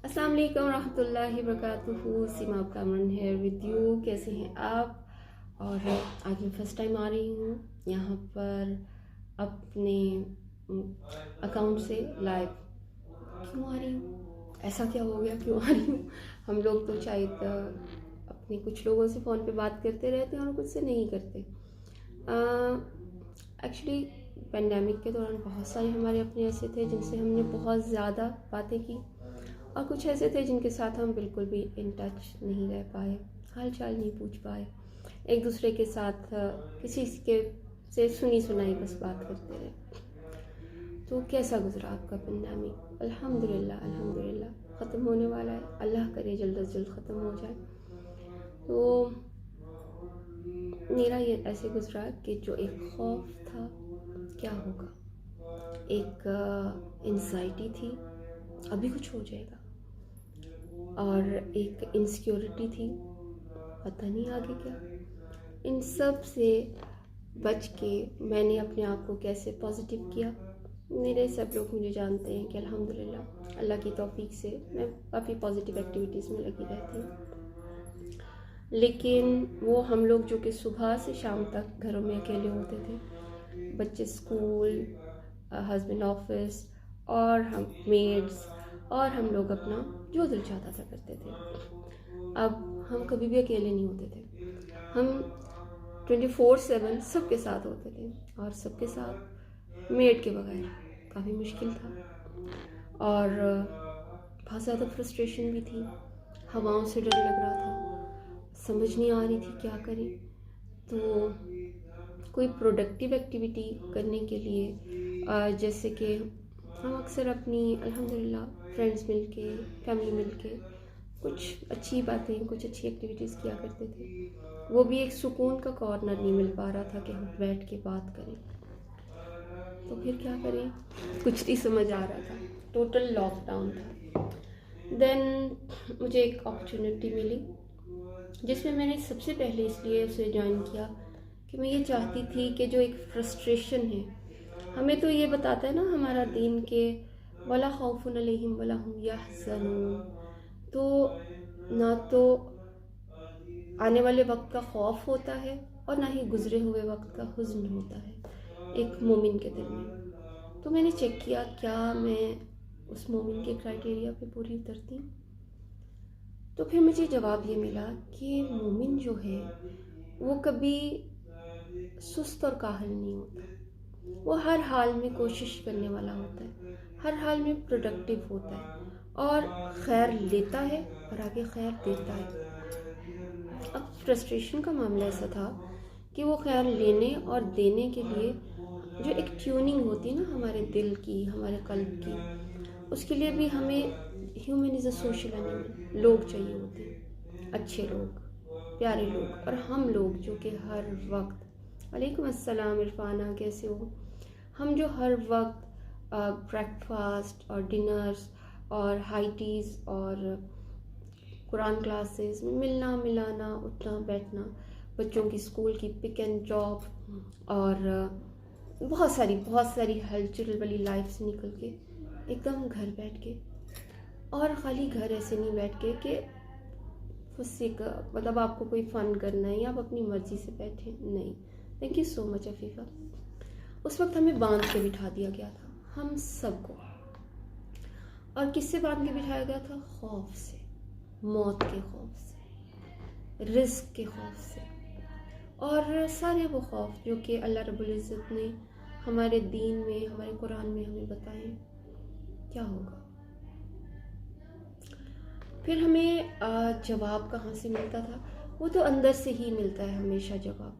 अस्सलाम वालेकुम रहमतुल्लाहि वबरकातुहू। सीमा कामरान है विद यू। कैसे हैं आप? और आज मैं फ़र्स्ट टाइम आ रही हूँ यहाँ पर अपने अकाउंट से लाइव। क्यों आ रही हूँ? ऐसा क्या हो गया, क्यों आ रही हूँ? हम लोग तो शायद अपने कुछ लोगों से फ़ोन पे बात करते रहते हैं और कुछ से नहीं करते। एक्चुअली पेंडेमिक के दौरान बहुत सारे हमारे अपने ऐसे थे जिनसे हमने बहुत ज़्यादा बातें की, और कुछ ऐसे थे जिनके साथ हम बिल्कुल भी इन टच नहीं रह पाए, हाल चाल नहीं पूछ पाए, एक दूसरे के साथ किसी के से सुनी सुनाई बस बात करते रहे। तो कैसा गुजरा आपका पेंडेमिक? अल्हम्दुलिल्लाह अल्हम्दुलिल्लाह ख़त्म होने वाला है, अल्लाह करे जल्द से जल्द ख़त्म हो जाए। तो मेरा ये ऐसे गुजरा कि जो एक खौफ था क्या होगा, एक एंजाइटी थी अभी कुछ हो जाएगा, और एक इनसिक्योरिटी थी पता नहीं आगे क्या। इन सब से बच के मैंने अपने आप को कैसे पॉजिटिव किया। मेरे सब लोग मुझे जानते हैं कि अल्हम्दुलिल्लाह अल्लाह की तौफीक से मैं काफ़ी पॉजिटिव एक्टिविटीज़ में लगी रहती हूँ। लेकिन वो हम लोग जो कि सुबह से शाम तक घरों में अकेले होते थे, बच्चे स्कूल, हस्बैंड ऑफिस, और हम मेड्स, और हम लोग अपना जो दिल चाहता था करते थे। अब हम कभी भी अकेले नहीं होते थे, हम 24/7 सबके साथ होते थे, और सबके साथ मेड के बगैर काफ़ी मुश्किल था, और बहुत ज़्यादा फ्रस्ट्रेशन भी थी। हवाओं से डर लग रहा था, समझ नहीं आ रही थी क्या करें। तो कोई प्रोडक्टिव एक्टिविटी करने के लिए जैसे कि हम अक्सर अपनी अल्हम्दुलिल्लाह फ्रेंड्स मिलके, फैमिली मिलके कुछ अच्छी बातें, कुछ अच्छी एक्टिविटीज़ किया करते थे, वो भी एक सुकून का कॉर्नर नहीं मिल पा रहा था कि हम बैठ के बात करें। तो फिर क्या करें, कुछ नहीं समझ आ रहा था, टोटल लॉकडाउन था। देन मुझे एक अपॉर्चुनिटी मिली जिसमें मैंने सबसे पहले इसलिए उसे ज्वाइन किया कि मैं ये चाहती थी कि जो एक फ्रस्ट्रेशन है, हमें तो ये बताता है ना हमारा दीन के वला खौफुन अलैहिम वला हुम यहज़नून, तो ना तो आने वाले वक्त का खौफ होता है और ना ही गुजरे हुए वक्त का हुज़्न होता है एक मोमिन के दिल में। तो मैंने चेक किया क्या मैं उस मोमिन के क्राइटेरिया पे पूरी उतरती हूँ। तो फिर मुझे जवाब ये मिला कि मोमिन जो है वो कभी सुस्त और काहल नहीं होता, वो हर हाल में कोशिश करने वाला होता है, हर हाल में प्रोडक्टिव होता है, और खैर लेता है और आगे खैर देता है। अब फ्रस्ट्रेशन का मामला ऐसा था कि वो खैर लेने और देने के लिए जो एक ट्यूनिंग होती है ना हमारे दिल की, हमारे कल्ब की, उसके लिए भी हमें, human is a social animal, लोग चाहिए होते हैं, अच्छे लोग, प्यारे लोग। और हम लोग जो कि हर वक्त, वालेकुम अस्सलाम इरफाना कैसे हो, हम जो हर वक्त ब्रेकफास्ट और डिनर्स और हाई टीज़ और कुरान क्लासेस में मिलना मिलाना, उठना बैठना, बच्चों की स्कूल की पिक एंड ड्रॉप, और बहुत सारी हलचल वाली लाइफ से निकल के एकदम घर बैठ के, और ख़ाली घर ऐसे नहीं बैठ के कि मतलब आपको कोई फ़न करना है या आप अपनी मर्ज़ी से बैठे, नहीं। Thank you so much Afifa. उस वक्त हमें बांध के बिठा दिया गया था हम सबको, और किससे बांध के बिठाया गया था? खौफ से, मौत के खौफ से, रिस्क के खौफ से, और सारे वो खौफ जो कि अल्लाह रब्बुल इज़्ज़त ने हमारे दीन में, हमारे कुरान में हमें बताए क्या होगा। फिर हमें जवाब कहाँ से मिलता था? वो तो अंदर से ही मिलता है हमेशा जवाब,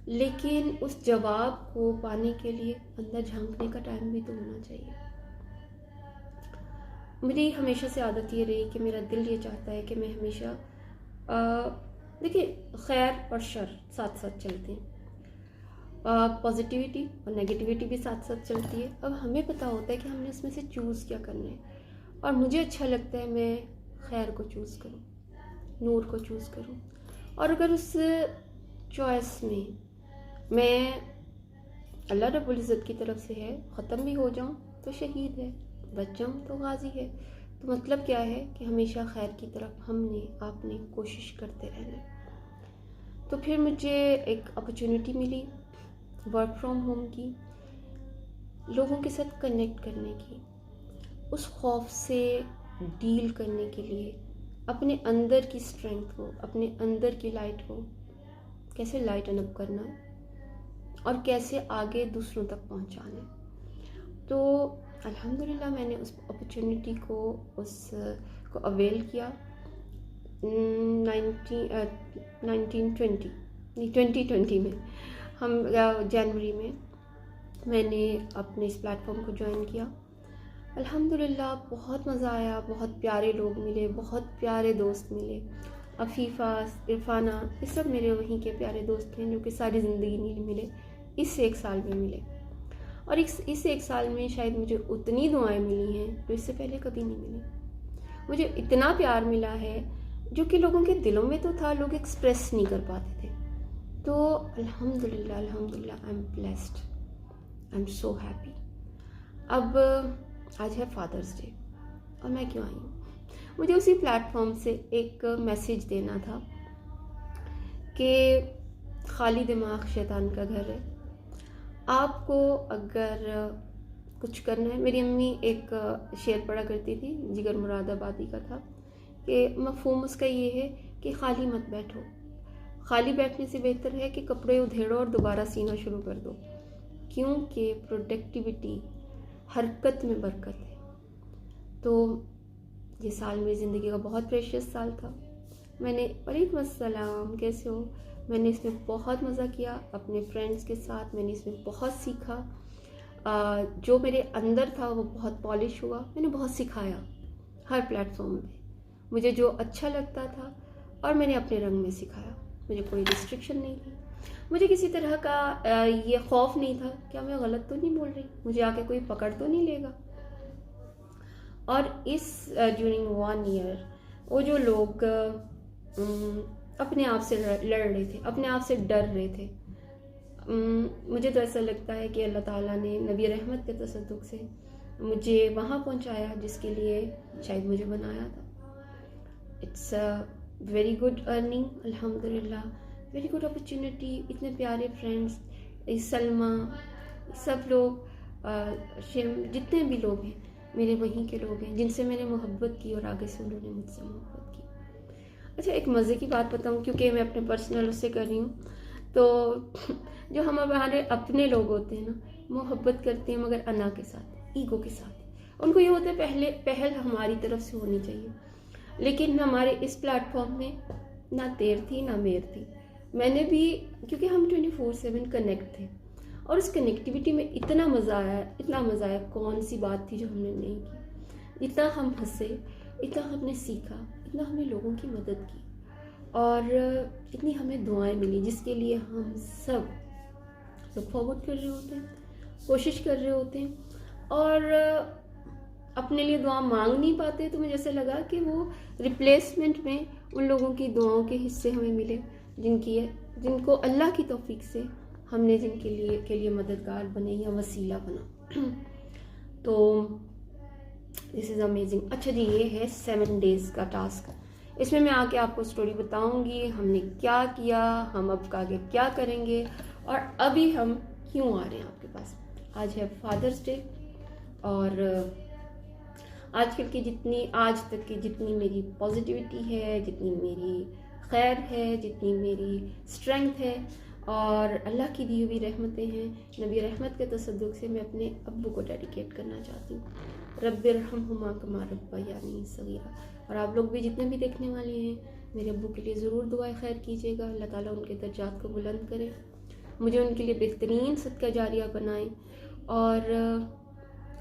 लेकिन उस जवाब को पाने के लिए अंदर झांकने का टाइम भी तो होना चाहिए। मेरी हमेशा से आदत ये रही कि मेरा दिल ये चाहता है कि मैं हमेशा देखिए, खैर और शर साथ साथ चलते हैं, पॉजिटिविटी और नेगेटिविटी भी साथ साथ चलती है। अब हमें पता होता है कि हमने उसमें से चूज़ क्या करना है, और मुझे अच्छा लगता है मैं खैर को चूज़ करूँ, नूर को चूज़ करूँ, और अगर उस चॉइस में मैं अल्लाह रब्बुल इज़्ज़त की तरफ से है, ख़त्म भी हो जाऊँ तो शहीद है, बच जाऊँ तो गाजी है, تو مطلب کیا ہے کہ ہمیشہ خیر کی طرف ہم نے آپ نے کوشش کرتے رہنا. تو پھر مجھے ایک اپرچونیٹی ملی ورک فرام ہوم کی، لوگوں کے ساتھ کنیکٹ کرنے کی، اس خوف سے ڈیل کرنے کے لیے اپنے اندر کی اسٹرینگتھ کو، اپنے اندر کی لائٹ کو کیسے لائٹن اپ کرنا اور کیسے آگے دوسروں تک پہنچانا. تو الحمدللہ میں نے اس اپرچونیٹی کو اویل کیا. 2020 میں ہم جنوری میں میں نے اپنے اس پلیٹ فارم کو جوائن کیا. الحمدللہ بہت مزہ آیا، بہت پیارے لوگ ملے، بہت پیارے دوست ملے. عفیفہ، عرفانہ، یہ سب میرے وہیں کے پیارے دوست ہیں جو کہ ساری زندگی نہیں ملے، اس 1 سال میں ملے. اور اس 1 سال میں شاید مجھے اتنی دعائیں ملی ہیں جو اس سے پہلے کبھی نہیں ملی. مجھے اتنا پیار ملا ہے جو کہ لوگوں کے دلوں میں تو تھا، لوگ ایکسپریس نہیں کر پاتے تھے. تو الحمدللہ I am blessed, I am so happy. اب آج ہے فادرس ڈے اور میں کیوں آئی ہوں؟ مجھے اسی پلیٹ فارم سے ایک میسیج دینا تھا کہ خالی دماغ شیطان کا گھر ہے. آپ کو اگر کچھ کرنا ہے، میری امی ایک شعر پڑھا کرتی تھی، جگر مراد آبادی کا تھا، کہ مفہوم اس کا یہ ہے کہ خالی مت بیٹھو، خالی بیٹھنے سے بہتر ہے کہ کپڑے ادھیڑو اور دوبارہ سینا شروع کر دو، کیونکہ پروڈکٹیوٹی، حرکت میں برکت ہے. تو یہ سال میری زندگی کا بہت پریشیس سال تھا. میں نے وعلیکم السلام، کیسے ہو؟ میں نے اس میں بہت مزہ کیا اپنے فرینڈس کے ساتھ. میں نے اس میں بہت سیکھا، جو میرے اندر تھا وہ بہت پالش ہوا. میں نے بہت سکھایا ہر پلیٹ فارم پہ، مجھے جو اچھا لگتا تھا اور میں نے اپنے رنگ میں سکھایا. مجھے کوئی ریسٹرکشن نہیں تھی، مجھے کسی طرح کا یہ خوف نہیں تھا کیا میں غلط تو نہیں بول رہی، مجھے آ کے کوئی پکڑ تو نہیں لے گا. اور اس ڈیورنگ 1 ایئر وہ جو لوگ اپنے آپ سے لڑ رہے تھے، اپنے آپ سے ڈر رہے تھے، مجھے تو ایسا لگتا ہے کہ اللہ تعالیٰ نے نبی رحمت کے تصدق سے مجھے وہاں پہنچایا جس کے لیے شاید مجھے بنایا تھا. اٹس ویری گڈ ارننگ، الحمدللہ، ویری گڈ اپرچونیٹی. اتنے پیارے فرینڈس، سلمہ، سب لوگ، جتنے بھی لوگ ہیں میرے وہیں کے لوگ ہیں جن سے میں نے محبت کی اور آگے سے انہوں نے مجھ سے محبت کی. اچھا، ایک مزے کی بات بتاؤں کیونکہ میں اپنے پرسنل اس سے کر رہی ہوں. تو جو ہمارے اپنے لوگ ہوتے ہیں نا، محبت کرتے ہیں مگر انا کے ساتھ، ایگو کے ساتھ. ان کو یہ ہوتا ہے پہل ہماری طرف سے ہونی چاہیے. لیکن ہمارے اس پلیٹ فارم میں نہ تیر تھی نہ میر تھی. میں نے بھی، کیونکہ ہم 24/7 کنیکٹ تھے اور اس کنیکٹیوٹی میں اتنا مزہ آیا. کون سی بات تھی جو ہم نے نہیں کی؟ اتنا ہم ہنسے، اتنا ہم نے سیکھا، اتنا ہم نے لوگوں کی مدد کی اور اتنی ہمیں دعائیں ملی جس کے لیے ہم سب لک فارورڈ کر رہے ہوتے ہیں، کوشش کر رہے ہوتے ہیں اور اپنے لیے دعا مانگ نہیں پاتے. تو مجھے ایسا لگا کہ وہ ریپلیسمنٹ میں ان لوگوں کی دعاؤں کے حصے ہمیں ملے جن کو اللہ کی توفیق سے ہم نے جن کے لیے مددگار بنے یا وسیلہ بنا. تو دس از امیزنگ. اچھا جی، یہ ہے 7 days کا ٹاسک. اس میں آ کے آپ کو اسٹوری بتاؤں گی ہم نے کیا کیا، ہم اب آگے کیا کریں گے اور ابھی ہم کیوں آ رہے ہیں آپ کے پاس. آج ہے فادرس ڈے اور آج تک کی جتنی میری پازیٹیوٹی ہے، جتنی میری خیر ہے، جتنی میری اسٹرینگتھ ہے اور اللہ کی دی ہوئی رحمتیں ہیں، نبی رحمت کے تصدق سے میں اپنے ابو کو ڈیڈیکیٹ کرنا چاہتی ہوں. رب ارحمہما کما ربیانی صغیرا. اور آپ لوگ بھی جتنے بھی دیکھنے والے ہیں میرے ابو کے لیے ضرور دعائیں خیر کیجیے گا. اللہ تعالیٰ ان کے درجات کو بلند کرے، مجھے ان کے لیے بہترین صدقہ جاریہ بنائیں اور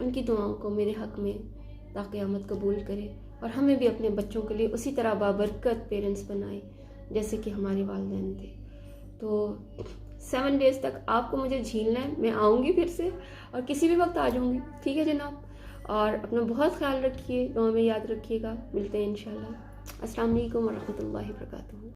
ان کی دعاؤں کو میرے حق میں تا قیامت قبول کرے اور ہمیں بھی اپنے بچوں کے لیے اسی طرح بابرکت پیرنٹس بنائے جیسے کہ ہمارے والدین تھے. تو 7 days تک آپ کو مجھے جھیلنا ہے. میں آؤں گی پھر سے اور کسی بھی وقت آ جاؤں گی، ٹھیک ہے جناب؟ اور اپنا بہت خیال رکھیے، دعا میں یاد رکھیے گا. ملتے ہیں انشاءاللہ. السلام علیکم ورحمۃ اللہ وبرکاتہ.